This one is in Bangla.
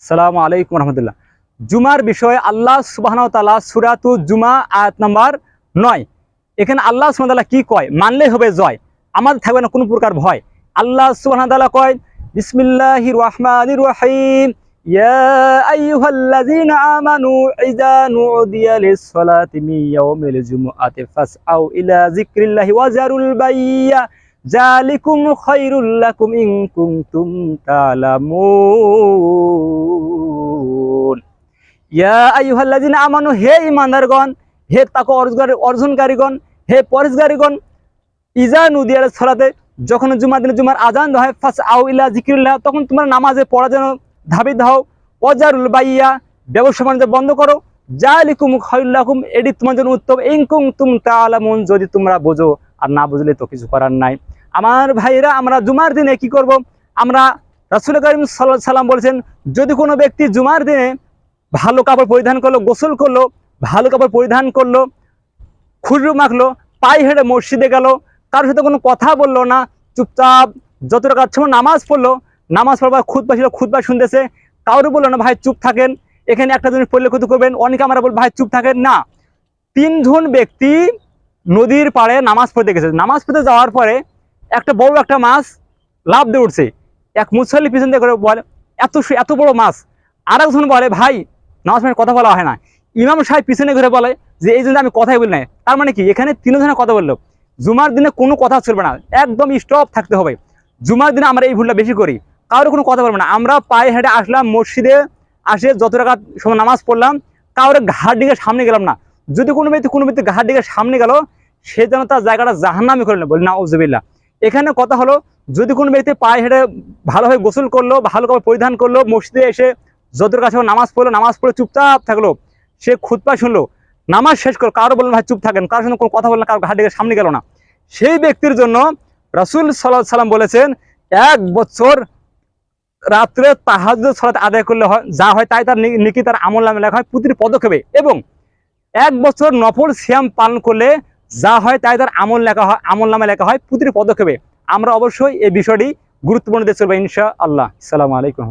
সালামু আলাইকুম রহমতুল্লাহ। জুমার বিষয়ে আল্লাহ সুবহানাহু ওয়া তাআলা সূরাতু জুমা আয়াত নাম্বার 9, এখানে আল্লাহ সুবহানাহু ওয়া তাআলা কি কয়, মানলেই হবে জয়, আমাদের থাকবে না কোনো প্রকার ভয়। আল্লাহ সুবহানাহু ওয়া তাআলা কয় বিসমিল্লাহির রহমানির রহিম, ইয়া আইয়ুহাল্লাযীনা আমানু ইযা নুদিয়া লিস-সালাতি মিন ইয়াউমিল জুমআতি ফাসআউ ইলা যিকরিল্লাহি ওয়া যারুল বাইয়া যালিকুম খায়রুল লাকুম ইন কুনতুম তা'লামুন। ইয়া আইয়ুহাল্লাযীনা আমানু, হে ঈমানদারগণ, হে তাকওয়া অর্জনকারীগণ, হে পরহেজগারীগণ, ইযা নুদিয়া লিস-সালাতে, যখন জুমার দিনে জুমার আযান দেওয়া হয়, ফাসআউ ইলা যিকরিল্লাহ, তখন তোমরা নামাজে পড়ার জন্য ধাবিত হও, ওয়াজারুল বাইয়া, ব্যবসা বাণিজ্য বন্ধ করো, যালিকুম খায়রুল লাকুম, এটি তোমার জন্য উত্তম, ইন কুনতুম তা'লামুন, যদি তোমরা বোঝো, আর না বুঝলে তো কিছু করার নাই। আমার ভাইরা, আমরা জুমার দিনে কি করব? আমরা রাসূল কারীম সাল্লাল্লাহু আলাইহি সাল্লাম বলেছেন, যদি কোনো ব্যক্তি জুমার দিনে ভালো কাপড় পরিধান করলো, গোসল করলো, ভালো কাপড় পরিধান করলো, খুররু মাখলো, পায়ে হেঁটে মসজিদে গেল, কারোর সাথে কোনো কথা বললো না, চুপচাপ যত টাকা সময় নামাজ পড়লো, নামাজ পড়বার খুতবা ছিল, খুতবা শুনতেছে, কারো বললো না ভাই চুপ থাকেন, এখানে একটা জিনিস পড়লে ক্ষতি করবেন, অনেকে আমরা বল ভাই চুপ থাকেন না। 3 জন ব্যক্তি নদীর পাড়ে নামাজ পড়তে গেছে, নামাজ পড়তে যাওয়ার পরে একটা বড় একটা মাছ লাফ দিয়ে উঠছে, এক মুসল্লি পিছন দিয়ে করে বলে এত বড় মাছ। আর একজন বলে ভাই নামাজ পড়ে কথা বলা হয় না। ইমাম সাহেব পিছনে ঘুরে বলে যে এই জন্য আমি কথাই বলি না। তার মানে কি, এখানে 3 জনের কথা বললো। জুমার দিনে কোনো কথা চলবে না, একদম স্টপ থাকতে হবে। জুমার দিনে আমরা এই ভুলটা বেশি করি, কারোর কোনো কথা বলবো না। আমরা পায়ে হেঁটে আসলাম, মসজিদে আসে যত টাকা সময় নামাজ পড়লাম, কারোর ঘাট দিকে সামনে গেলাম না। যদি কোনো ব্যক্তি ঘাট দিকে সামনে গেল, সে যেন তার জায়গাটা জাহান্নামে করে না, বলি নাউযুবিল্লাহ। এখানে কথা হলো, যদি কোনো ব্যক্তি পায়ে হেঁটে ভালোভাবে গোসল করলো, ভালো করে পরিধান করলো, মসজিদে এসে যত কাছে নামাজ পড়লো, নামাজ পড়ে চুপচাপ থাকলো, সে খুতবা শুনলো, নামাজ শেষ করলো, কারো বললেন ভাই চুপ থাকেন, কারোর সঙ্গে কোনো কথা বললেন, কারো ঘাট দিকে সামনে গেল না, সেই ব্যক্তির জন্য রাসূল সাল্লাল্লাহু আলাইহি সাল্লাম বলেছেন 1 বছর রাত্রে তাহাজ্জুদ সালাত আদায় করলে হয় যা হয় তাই তার নেকি তার আমলনামায় লেখা হয় প্রতিটি পদক্ষেপে, এবং 1 বছর নফল সিয়াম পালন করলে যা হয় তাই তার আমলনামায় লেখা হয় প্রতিটি পদক্ষেপে। আমরা অবশ্যই এই বিষয়টি গুরুত্বপূর্ণ দিয়ে চলবো ইনশাআল্লাহ। আসসালামু আলাইকুম।